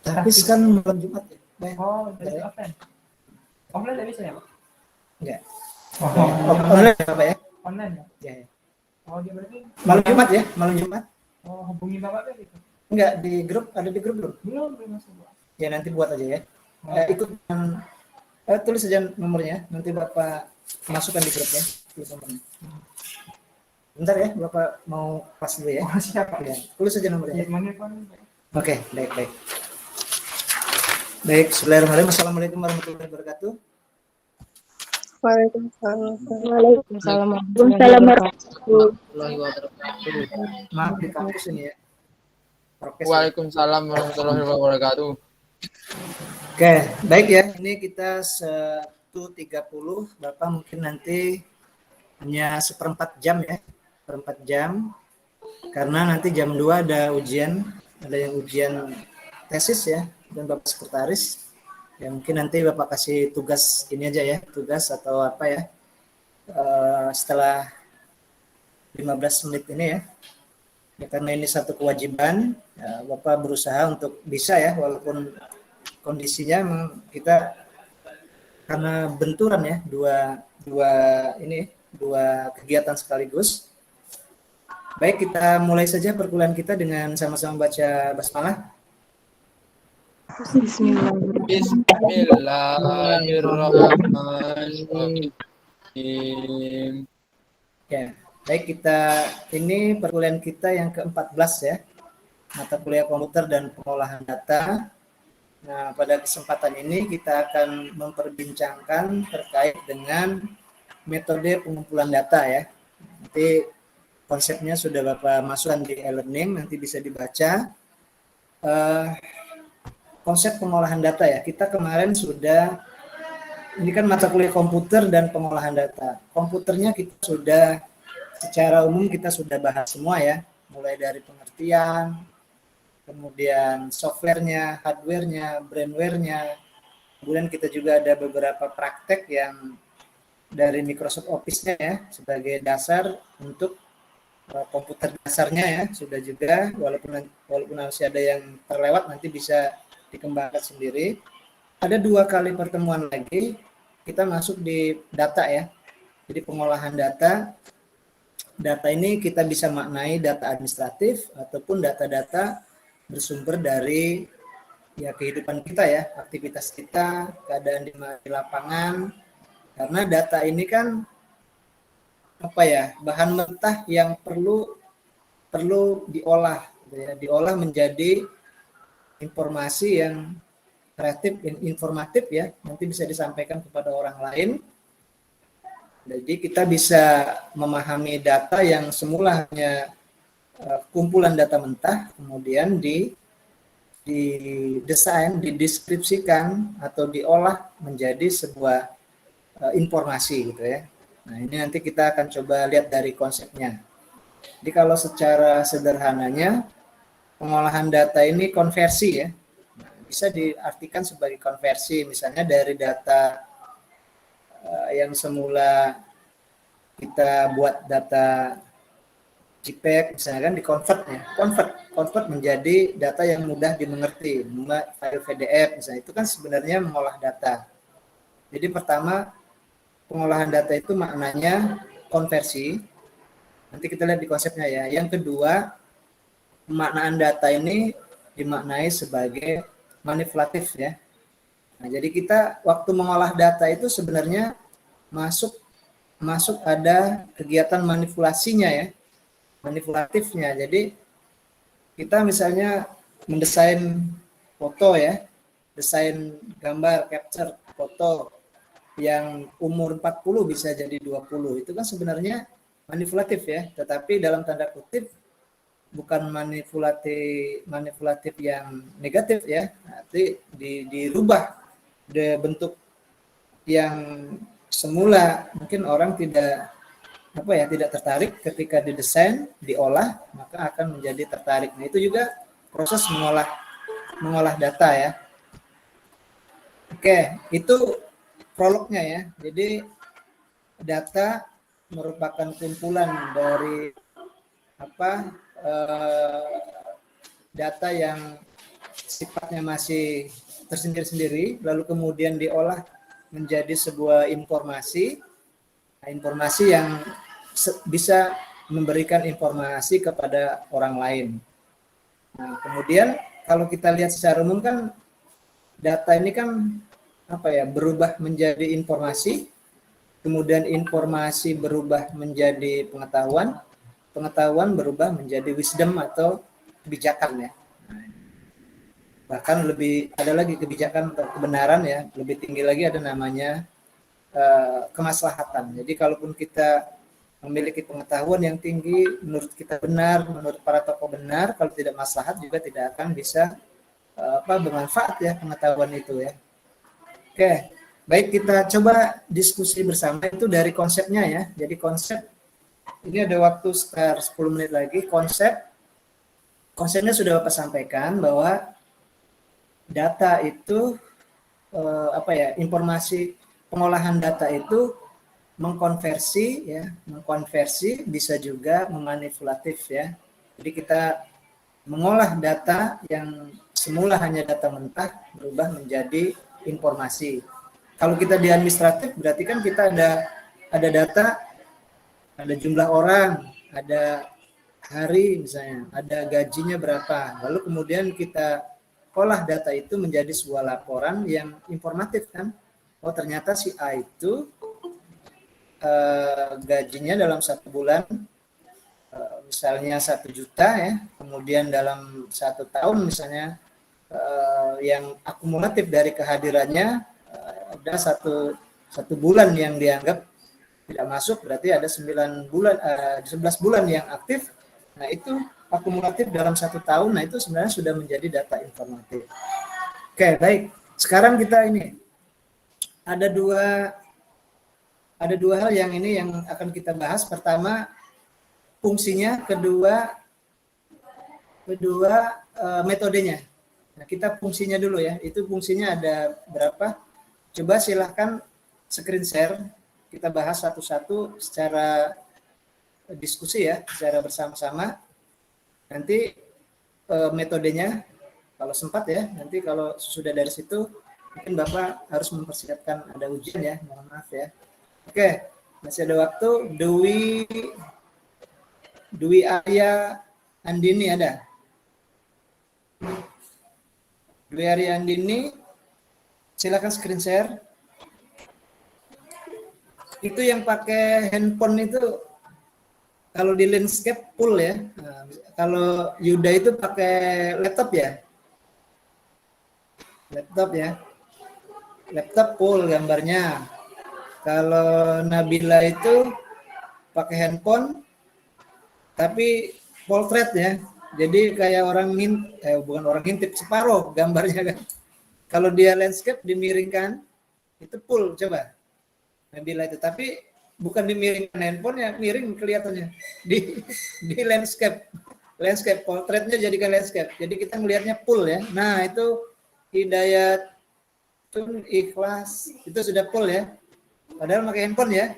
Tapi kan malam Jumat ya. Oh, dari offline. Offline nggak bisa ya, Pak? Enggak. Online Apa ya? Online ya? Ya. Oh, dia berarti Malam Jumat ya, malam Jumat. Oh, hubungi Bapak kan gitu? Enggak, di grup, ada di grup belum? Belum masuk, Pak. Ya nanti buat aja ya. Ikut tulis saja nomornya, nanti Bapak masukkan di grupnya. Tulis nomornya. Bentar ya, Bapak mau pas dulu ya. Oh, siapa? Ya, tulis saja nomornya. Ya, mana Pak? Oke, baik. Baik, bismillahirrahmanirrahim. Assalamualaikum warahmatullahi wabarakatuh. Waalaikumsalam warahmatullahi wabarakatuh. Maaf di kampus ini ya. Waalaikumsalam warahmatullahi wabarakatuh. Oke, baik ya. Ini kita 1:30. Bapak mungkin nanti hanya 1/4 jam ya. 1/4 jam. Karena nanti jam 2 ada ujian. Ada yang ujian tesis ya. Dan Bapak sekretaris. Ya mungkin nanti Bapak kasih tugas ini aja ya. Tugas atau apa ya. Setelah 15 menit ini ya. Ya, karena ini satu kewajiban, ya, Bapak berusaha untuk bisa ya, walaupun kondisinya memang kita karena benturan ya, dua kegiatan sekaligus. Baik, kita mulai saja perkuliahan kita dengan sama-sama baca basmalah. Bismillahirrahmanirrahim. Ya. Baik, ini perkuliahan kita yang ke-14 ya, mata kuliah komputer dan pengolahan data. Nah, pada kesempatan ini kita akan memperbincangkan terkait dengan metode pengumpulan data ya. Nanti konsepnya sudah Bapak masukkan di e-learning, nanti bisa dibaca. Konsep pengolahan data ya, kita kemarin sudah, ini kan mata kuliah komputer dan pengolahan data. Komputernya kita sudah secara umum kita sudah bahas semua ya, mulai dari pengertian, kemudian softwarenya, hardwarenya, brainwarenya, kemudian kita juga ada beberapa praktek yang dari Microsoft Office-nya ya, sebagai dasar untuk komputer dasarnya ya, sudah juga, walaupun masih ada yang terlewat, nanti bisa dikembangkan sendiri. Ada 2 kali pertemuan lagi, kita masuk di data ya, jadi pengolahan data. Data ini kita bisa maknai data administratif ataupun data-data bersumber dari ya kehidupan kita ya, aktivitas kita, keadaan di lapangan. Karena data ini kan apa ya, bahan mentah yang perlu diolah, ya, diolah menjadi informasi yang kreatif, informatif ya, nanti bisa disampaikan kepada orang lain. Jadi kita bisa memahami data yang semula hanya kumpulan data mentah, kemudian didesain, dideskripsikan atau diolah menjadi sebuah informasi gitu ya. Nah, ini nanti kita akan coba lihat dari konsepnya. Jadi kalau secara sederhananya pengolahan data ini konversi ya. Nah, bisa diartikan sebagai konversi, misalnya dari data yang semula kita buat data JPEG misalnya kan convert menjadi data yang mudah dimengerti, file PDF misalnya, itu kan sebenarnya mengolah data. Jadi pertama, pengolahan data itu maknanya konversi. Nanti kita lihat di konsepnya ya. Yang kedua, pemaknaan data ini dimaknai sebagai manipulatif ya. Nah, jadi kita waktu mengolah data itu sebenarnya masuk ada kegiatan manipulasinya ya, manipulatifnya. Jadi kita misalnya mendesain foto ya, desain gambar, capture foto yang umur 40 bisa jadi 20, itu kan sebenarnya manipulatif ya, tetapi dalam tanda kutip bukan manipulatif yang negatif ya, nanti dirubah bentuk yang semula mungkin orang tidak tertarik, ketika didesain, diolah, maka akan menjadi tertarik. Nah, itu juga proses mengolah data ya. Oke, itu prolognya ya. Jadi data merupakan kumpulan dari data yang sifatnya masih tersendiri-sendiri, lalu kemudian diolah menjadi sebuah informasi, informasi yang bisa memberikan informasi kepada orang lain. Nah, kemudian kalau kita lihat secara umum kan data ini kan berubah menjadi informasi, kemudian informasi berubah menjadi pengetahuan, pengetahuan berubah menjadi wisdom atau kebijakan ya. Bahkan lebih ada lagi kebijakan atau kebenaran ya, lebih tinggi lagi ada namanya kemaslahatan. Jadi kalaupun kita memiliki pengetahuan yang tinggi, menurut kita benar, menurut para tokoh benar, kalau tidak maslahat juga tidak akan bisa bermanfaat ya pengetahuan itu ya. Oke, baik kita coba diskusi bersama itu dari konsepnya ya. Jadi konsep ini ada waktu sekitar 10 menit lagi. Konsepnya sudah Bapak sampaikan bahwa data itu informasi pengolahan data itu mengkonversi bisa juga memanipulatif ya. Jadi kita mengolah data yang semula hanya data mentah berubah menjadi informasi. Kalau kita di administratif berarti kan kita ada data, ada jumlah orang, ada hari misalnya, ada gajinya berapa. Lalu kemudian kita olah data itu menjadi sebuah laporan yang informatif kan. Oh ternyata si A itu gajinya dalam 1 bulan misalnya 1 juta ya, kemudian dalam 1 tahun misalnya yang akumulatif dari kehadirannya ada satu bulan yang dianggap tidak masuk, berarti ada 11 bulan yang aktif. Nah itu akumulatif dalam 1 tahun, nah itu sebenarnya sudah menjadi data informatif. Oke, baik. Sekarang kita ini ada dua hal yang akan kita bahas. Pertama fungsinya, kedua metodenya. Nah, kita fungsinya dulu ya. Itu fungsinya ada berapa? Coba silahkan screen share. Kita bahas satu-satu secara diskusi ya, secara bersama-sama. Nanti metodenya kalau sempat ya, nanti kalau sudah dari situ mungkin Bapak harus mempersiapkan ada ujian ya, mohon maaf ya. Oke, masih ada waktu. Dwi Arya Andini ada? Dwi Arya Andini, silakan screen share. Itu yang pakai handphone itu kalau di landscape full ya. Nah, kalau Yuda itu pakai laptop ya. Laptop full gambarnya. Kalau Nabila itu pakai handphone tapi portrait ya. Jadi kayak bukan orang ngintip, separuh gambarnya kan. Kalau dia landscape dimiringkan itu full coba. Nabila itu, tapi bukan dimiringkan handphone ya, miring kelihatannya di landscape portraitnya jadikan landscape, jadi kita melihatnya full ya. Nah itu Hidayatun Ikhlas itu sudah full ya, padahal pakai handphone ya.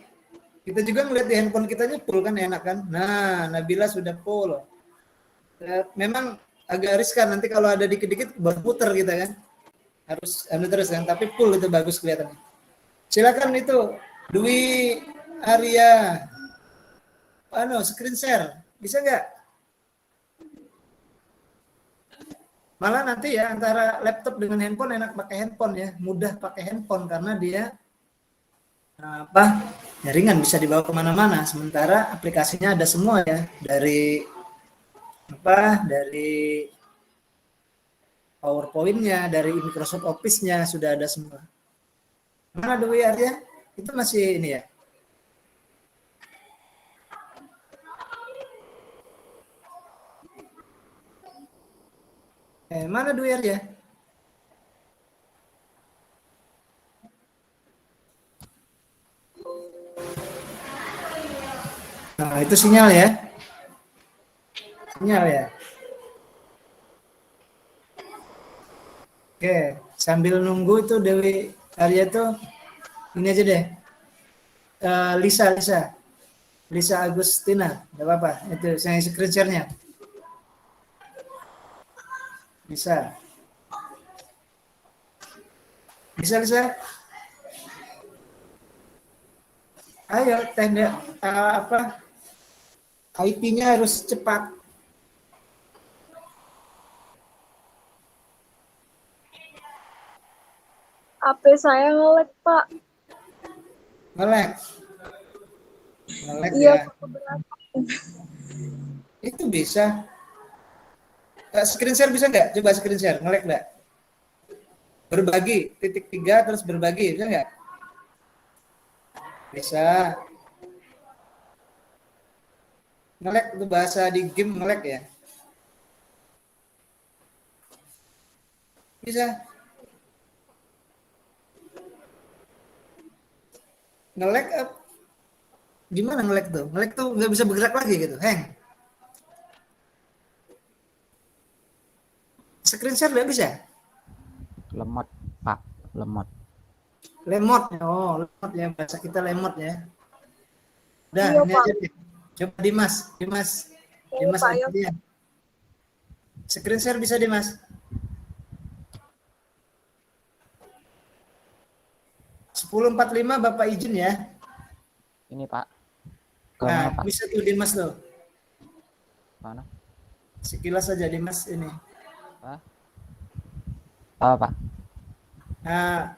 Kita juga melihat di handphone kitanya full kan, enak kan. Nah Nabila sudah full. Memang agak riskan nanti kalau ada dikit-dikit berputar kita kan, harus terus kan, tapi full itu bagus kelihatannya. Silakan itu Dwi Arya, screen share, bisa nggak? Malah nanti ya antara laptop dengan handphone enak pakai handphone ya, mudah pakai handphone karena dia jaringan bisa dibawa kemana-mana. Sementara aplikasinya ada semua ya, dari PowerPoint-nya, dari Microsoft Office-nya sudah ada semua. Mana Dwi Arya? Itu masih ini ya. Mana Dwi Arya? Nah, itu sinyal ya. Oke, sambil nunggu itu Dewi Arya itu ini aja deh. Lisa Agustina, enggak apa-apa. Itu saya screen share-nya. Bisa. Bisa, Lisa? Ayo, IP-nya harus cepat. HP saya nge-lag, Pak. Nge-lag Iya, ya. Pak, keberatan. Itu bisa. Screen share bisa nggak? Coba screen share, nge-lag nggak? Berbagi, titik 3 terus berbagi, bisa nggak? Bisa. Nge-lag itu bahasa di game nge-lag ya. Bisa. Nge-lag gimana nge-lag tuh? Nge-lag tuh nggak bisa bergerak lagi gitu, hang. Screen share nggak bisa? Lemot, Pak, lemot. Lemot, oh lemot ya, bahasa kita lemot ya. Udah, Iya, ini Pak. aja deh. Coba Dimas Pak, ya. Ardian. Screen share bisa Dimas? Sepuluh 45 Bapak izin ya. Ini Pak. Nah, Pak? bisa tuh Dimas tuh. Mana? Sekilas saja Dimas ini. Pak? Apa Pak? Nah,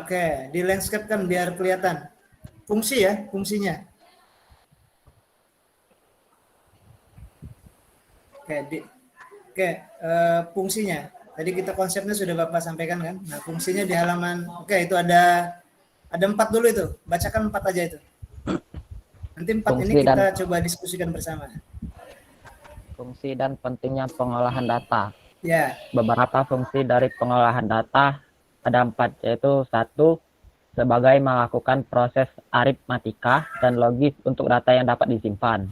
oke. Di landscape kan biar kelihatan. Fungsi ya, fungsinya. Fungsinya. Tadi kita konsepnya sudah Bapak sampaikan kan. Nah, fungsinya di halaman. Itu ada 4 dulu itu. Bacakan 4 aja itu. Nanti 4 Fungsi ini kita coba diskusikan bersama. Fungsi dan pentingnya pengolahan data. Ya. Beberapa fungsi dari pengolahan data ada 4, yaitu 1. Sebagai melakukan proses aritmatika dan logis untuk data yang dapat disimpan.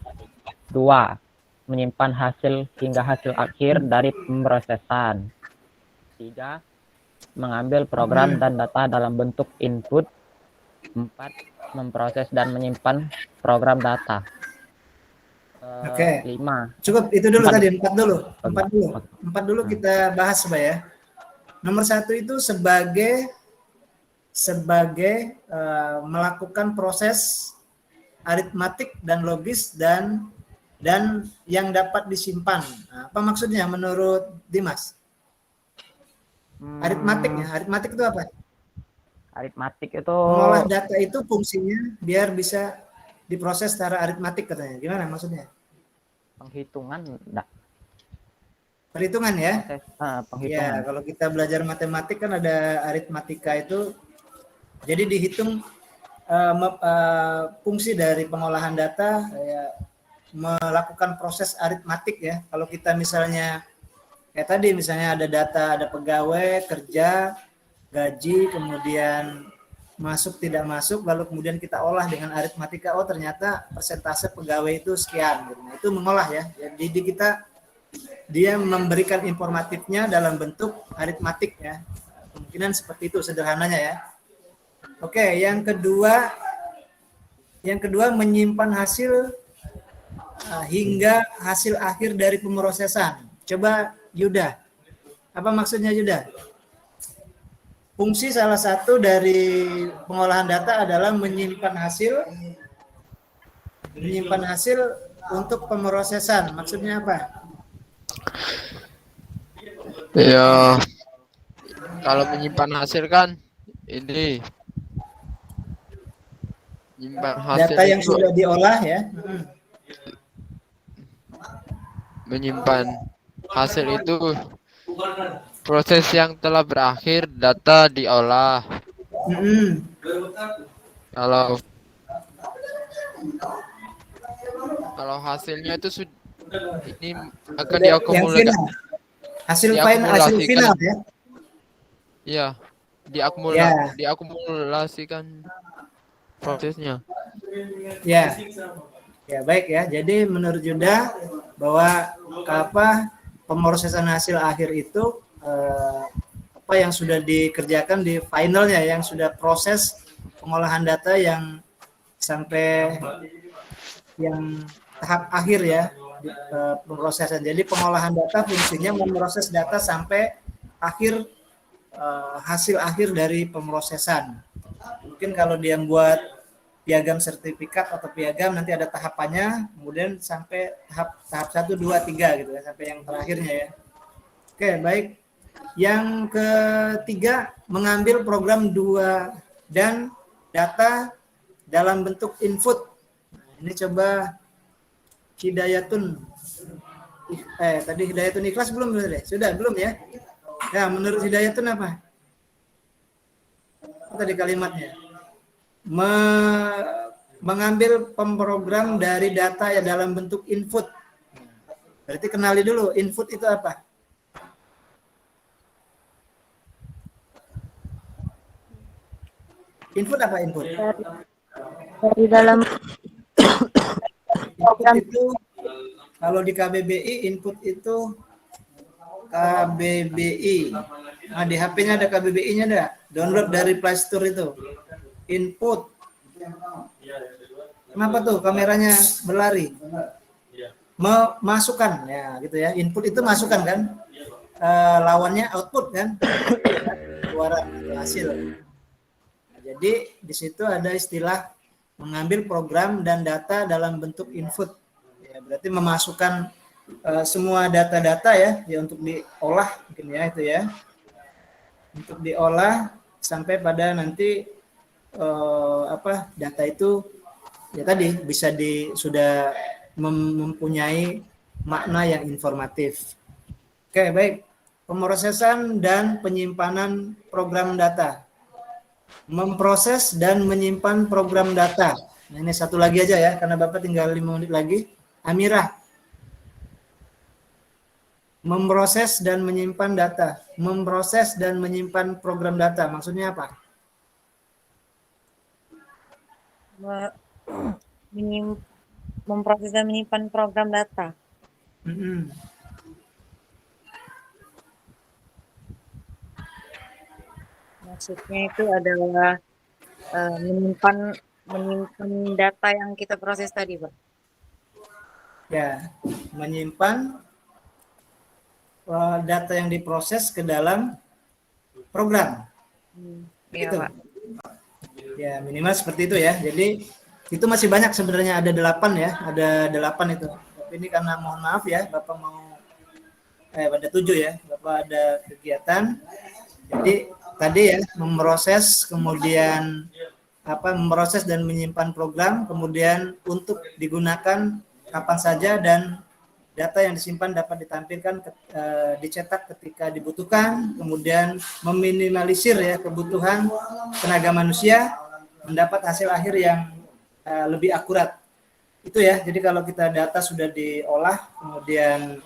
2. Menyimpan hasil hingga hasil akhir dari pemrosesan. 3. Mengambil program dan data dalam bentuk input. 4. Memproses dan menyimpan program data. Oke. 5. Cukup itu dulu 4. tadi 4 dulu. 4 dulu kita bahas Pak ya. Nomor 1 itu sebagai melakukan proses aritmatik dan logis dan yang dapat disimpan. Nah, apa maksudnya menurut Dimas? Aritmatik itu apa? Aritmatik itu Mengolah data itu fungsinya biar bisa diproses secara aritmatik katanya. Gimana maksudnya? penghitungan, Perhitungan ya? proses penghitungan. Ya, kalau kita belajar matematik kan ada aritmatika itu. Jadi dihitung fungsi dari pengolahan data melakukan proses aritmatik ya. Kalau kita misalnya kayak tadi misalnya ada data, ada pegawai, kerja, gaji, kemudian masuk tidak masuk, lalu kemudian kita olah dengan aritmatika, oh ternyata persentase pegawai itu sekian. Gitu. Nah, itu mengolah ya. Jadi dia memberikan informatifnya dalam bentuk aritmatik ya. Kemungkinan seperti itu sederhananya ya. Oke, yang kedua menyimpan hasil hingga hasil akhir dari pemrosesan. Coba Yuda, apa maksudnya Yuda? Fungsi salah satu dari pengolahan data adalah menyimpan hasil untuk pemrosesan. Maksudnya apa? Ya, kalau menyimpan hasil kan ini menyimpan hasil Data yang itu sudah diolah ya. menyimpan hasil itu proses yang telah berakhir, data diolah. Kalau hasilnya itu ini akan diakumulasikan. Hasil final ya. Iya, diakumulasikan prosesnya. Ya. Ya, baik ya. Jadi menurut Yuda bahwa pemrosesan hasil akhir itu apa yang sudah dikerjakan di finalnya, yang sudah proses pengolahan data yang sampai yang tahap akhir ya pemrosesan. Jadi pengolahan data fungsinya memproses data sampai akhir hasil akhir dari pemrosesan. Mungkin kalau dia buat piagam sertifikat atau piagam nanti ada tahapannya, kemudian sampai tahap 1, 2, 3 gitu ya, sampai yang terakhirnya ya. Oke, baik. Yang ketiga, mengambil program 2 dan data dalam bentuk input. Nah, ini coba Hidayatun. Tadi Hidayatun Ikhlas belum? Sudah, belum ya? Ya, menurut Hidayatun apa? Tadi kalimatnya. Mengambil pemrogram dari data ya dalam bentuk input. Berarti kenali dulu input itu apa? Input apa input? Dari dalam Input itu kalau di KBBI input itu KBBI. Nah, di HP-nya ada KBBI-nya ada. Download dari Play Store itu. Input. Kenapa tuh kameranya berlari? Memasukkan ya gitu ya. Input itu masukan kan? Lawannya output kan? Suara hasil. Nah, jadi di situ ada istilah mengambil program dan data dalam bentuk input. Ya, berarti memasukkan semua data-data ya untuk diolah mungkin ya itu ya. Untuk diolah sampai pada nanti data itu ya tadi bisa sudah mempunyai makna yang informatif. Oke, baik. Pemrosesan dan penyimpanan program data. Memproses dan menyimpan program data. Nah, ini satu lagi aja ya karena Bapak tinggal 5 menit lagi. Amirah. Memproses dan menyimpan data. Memproses dan menyimpan program data. Maksudnya apa? Memproses dan menyimpan program data. Maksudnya itu adalah menyimpan data yang kita proses tadi, Pak. Ya, menyimpan data yang diproses ke dalam program. Iya, Gitu. Pak. Ya, minimal seperti itu ya. Jadi itu masih banyak sebenarnya, ada 8 ya, ada 8 itu. Tapi ini karena mohon maaf ya, Bapak mau pada 7 ya, Bapak ada kegiatan. Jadi tadi ya memproses, kemudian memproses dan menyimpan program, kemudian untuk digunakan kapan saja dan data yang disimpan dapat ditampilkan dicetak ketika dibutuhkan, kemudian meminimalisir ya kebutuhan tenaga manusia, mendapat hasil akhir yang lebih akurat. Itu ya. Jadi kalau kita data sudah diolah, kemudian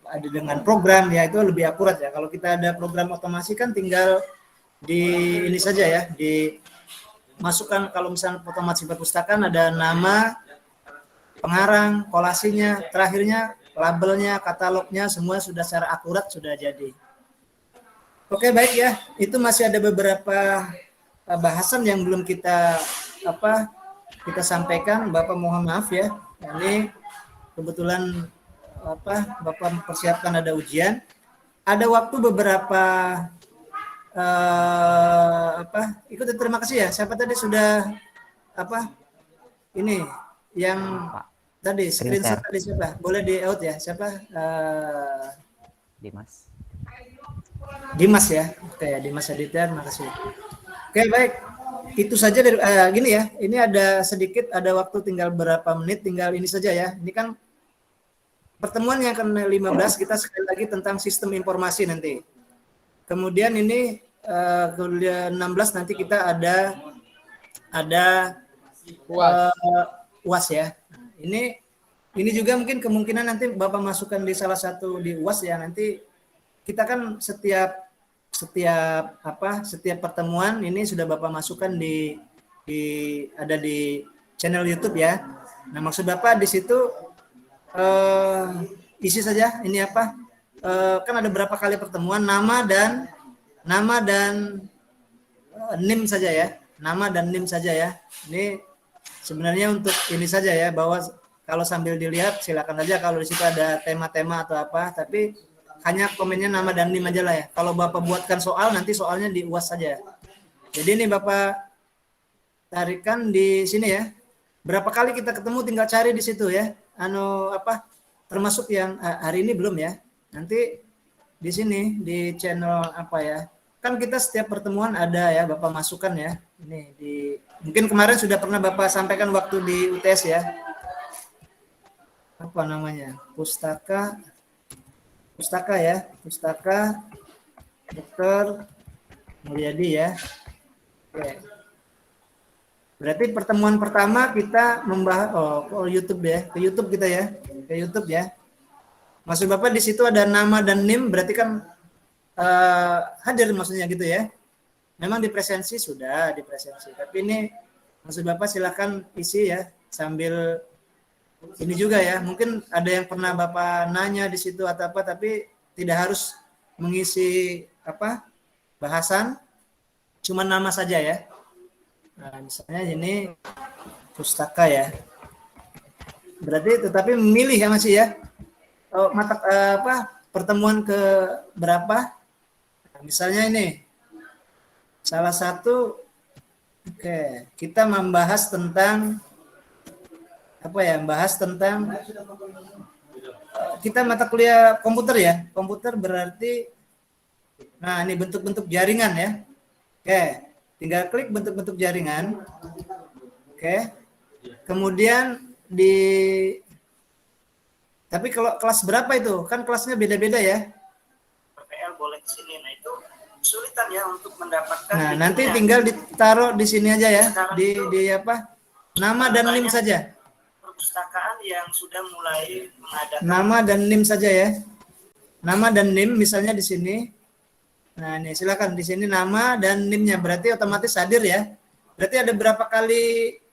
ada dengan program ya itu lebih akurat ya. Kalau kita ada program otomasi kan tinggal di ini saja ya, dimasukkan kalau misalnya otomasi perpustakaan ada nama, pengarang, kolasinya, terakhirnya labelnya, katalognya semua sudah secara akurat sudah jadi. Oke, baik ya. Itu masih ada beberapa bahasan yang belum kita sampaikan. Bapak mohon maaf ya. Ini kebetulan Bapak mempersiapkan ada ujian. Ada waktu beberapa ikut terima kasih ya. Siapa tadi sudah ini yang tadi screenshot tadi siapa? Boleh di out ya. Siapa? Dimas ya. Oke ya, Dimas Aditya, makasih. Oke, baik. Itu saja dari gini ya. Ini ada sedikit, ada waktu tinggal berapa menit, tinggal ini saja ya. Ini kan pertemuan yang ke-15 kita sekali lagi tentang sistem informasi nanti. Kemudian ini ke-16 nanti kita ada UAS ya. Ini juga mungkin kemungkinan nanti Bapak masukkan di salah satu di UAS ya, nanti kita kan setiap pertemuan ini sudah Bapak masukkan ada di channel YouTube ya. Nah, maksud Bapak di situ isi saja ini kan ada berapa kali pertemuan, nama dan NIM saja ya. Nama dan NIM saja ya. Ini sebenarnya untuk ini saja ya, bahwa kalau sambil dilihat silakan aja kalau di situ ada tema-tema atau apa, tapi hanya komennya nama dan NIM aja lah ya. Kalau Bapak buatkan soal, nanti soalnya di UAS saja. Jadi ini Bapak tarikan di sini ya. Berapa kali kita ketemu tinggal cari di situ ya. Termasuk yang hari ini belum ya. Nanti di sini di channel apa ya. Kan kita setiap pertemuan ada ya Bapak masukkan ya. Ini mungkin kemarin sudah pernah Bapak sampaikan waktu di UTS ya. Apa namanya? Pustaka ya. Pustaka Dr. Mulyadi ya. Oke. Berarti pertemuan pertama kita membahas YouTube ya. Ke YouTube kita ya. Ke YouTube ya. Maksud Bapak di situ ada nama dan NIM, berarti kan hadir maksudnya gitu ya. Memang di presensi sudah di presensi, tapi ini maksud Bapak silakan isi ya sambil ini juga ya. Mungkin ada yang pernah Bapak nanya di situ atau apa, tapi tidak harus mengisi bahasan, cuma nama saja ya. Nah, misalnya ini pustaka ya. Berarti tetapi memilih ya masih ya. Pertemuan ke berapa? Nah, misalnya ini salah satu kita membahas tentang kita mata kuliah komputer ya. Komputer berarti nah ini bentuk-bentuk jaringan ya. Tinggal klik bentuk-bentuk jaringan. Kemudian tapi kalau kelas berapa itu? Kan kelasnya beda-beda ya. PPL boleh di sini. Nah, itu kesulitan ya untuk mendapatkan. Nah, nanti tinggal ditaruh di sini aja ya. Di nama dan NIM saja. Perpustakaan yang sudah mulai mengadakan nama dan NIM saja ya. Nama dan NIM misalnya di sini. Nah, ini silakan di sini nama dan NIM-nya berarti otomatis hadir ya. Berarti ada berapa kali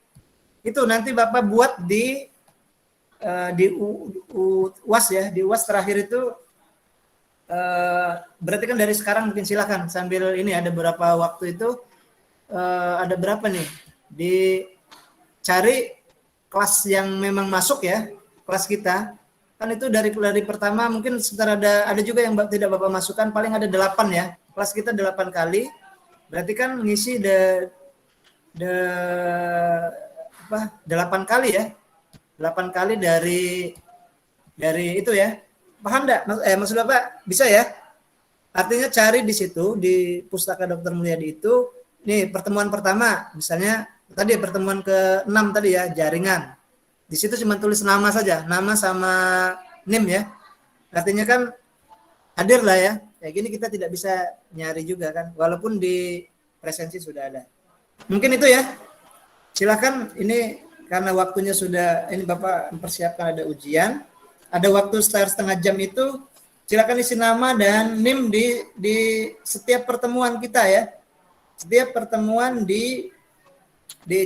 itu nanti Bapak buat di UAS ya, di UAS terakhir itu berarti kan dari sekarang mungkin silakan sambil ini ada berapa waktu itu ada berapa nih dicari kelas yang memang masuk ya, kelas kita kan itu dari pertama mungkin sekitar ada juga yang tidak Bapak masukkan, paling ada 8 ya, kelas kita 8 kali berarti kan mengisi 8 kali ya. 8 kali dari itu ya. Paham enggak? Maksud Bapak bisa ya? Artinya cari di situ di Pustaka Dr. Mulyadi itu nih pertemuan pertama misalnya tadi pertemuan ke-6 tadi ya, jaringan. Di situ cuma tulis nama saja, nama sama NIM ya. Artinya kan hadir lah ya. Kayak gini kita tidak bisa nyari juga kan walaupun di presensi sudah ada. Mungkin itu ya. Silakan ini karena waktunya sudah, ini Bapak mempersiapkan ada ujian, ada waktu setengah jam itu, silakan isi nama dan NIM di setiap pertemuan kita ya, setiap pertemuan di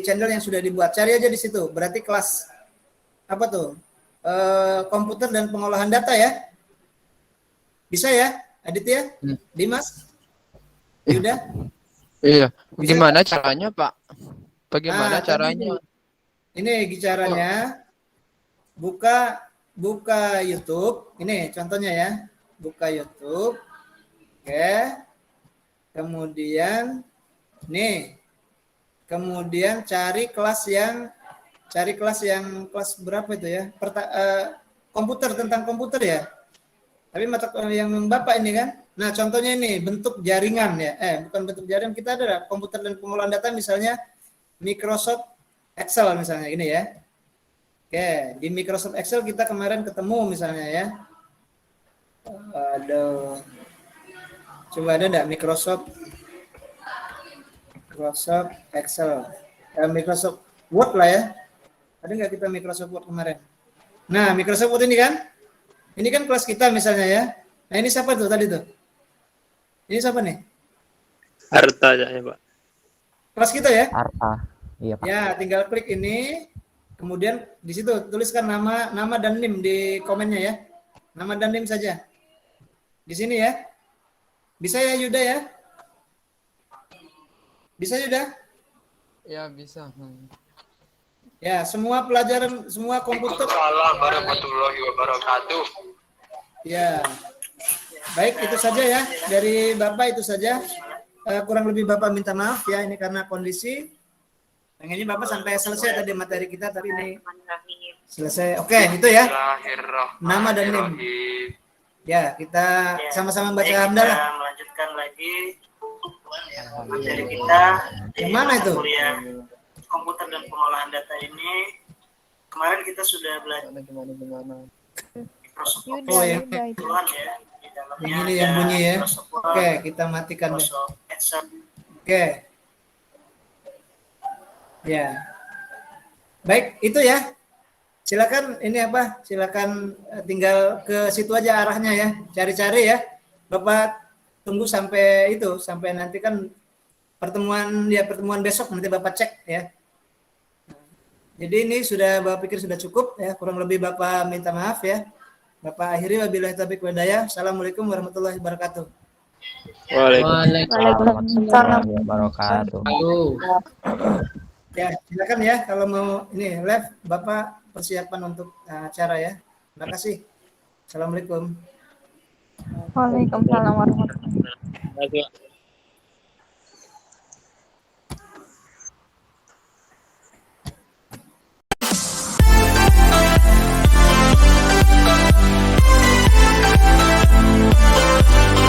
channel yang sudah dibuat, cari aja di situ, berarti kelas apa tuh, komputer dan pengolahan data ya, bisa ya, Aditya, Dimas, Yuda? Iya, gimana caranya Pak? Bagaimana caranya? Ini caranya buka YouTube. Ini contohnya ya. Buka YouTube. Kemudian kemudian cari kelas yang kelas berapa itu ya? Komputer, tentang komputer ya. Tapi mata yang Bapak ini kan. Nah, contohnya ini bentuk jaringan ya. Bukan bentuk jaringan, kita ada komputer dan pengolahan data misalnya Microsoft Excel misalnya ini ya. Di Microsoft Excel kita kemarin ketemu misalnya ya. Coba ada enggak Microsoft Excel. Microsoft Word lah ya. Ada enggak kita Microsoft Word kemarin? Nah, Microsoft Word ini kan. Ini kan kelas kita misalnya ya. Nah, ini siapa tuh tadi tuh? Ini siapa nih? Arta ya, Pak. Kelas kita ya? Arta. Iya, Pak. Ya, tinggal klik ini, kemudian di situ tuliskan nama dan NIM di komennya ya. Nama dan NIM saja. Di sini ya. Bisa ya Yuda ya? Bisa Yuda? Ya, bisa. Ya, semua pelajaran, semua komputer. Waalaikumsalam warahmatullahi wabarakatuh. Ya. Baik, itu saja ya dari Bapak, itu saja. Kurang lebih Bapak minta maaf ya, ini karena kondisi. Pengennya Bapak sampai selesai tadi materi kita, tapi ini selesai. Oke, itu ya. Nama dan NIM. Ya, kita sama-sama baca hamdalah. Kita melanjutkan lagi materi kita. Yang mana itu? Kuliah komputer dan pengolahan data ini. Kemarin kita sudah belajar Gimana? Microsoft Oh, Office ya. kebetulan ya. Di dalamnya Yang ini yang ada bunyi ya. Microsoft Word, Oke, kita matikan. Microsoft Excel. Oke. Ya. Baik, itu ya. Silakan ini apa? Silakan tinggal ke situ aja arahnya ya. Cari-cari ya. Bapak tunggu sampai itu, sampai nanti kan pertemuan besok nanti Bapak cek ya. Jadi ini sudah Bapak pikir sudah cukup ya. Kurang lebih Bapak minta maaf ya. Bapak akhiri, wabillahi taufiq wal hidayah. Assalamualaikum warahmatullahi wabarakatuh. Waalaikumsalam. Warahmatullahi wabarakatuh. Ya, silakan ya kalau mau ini live Bapak persiapan untuk acara ya. Terima kasih. Assalamualaikum. Waalaikumsalam warahmatullahi wabarakatuh. Terima kasih, Pak.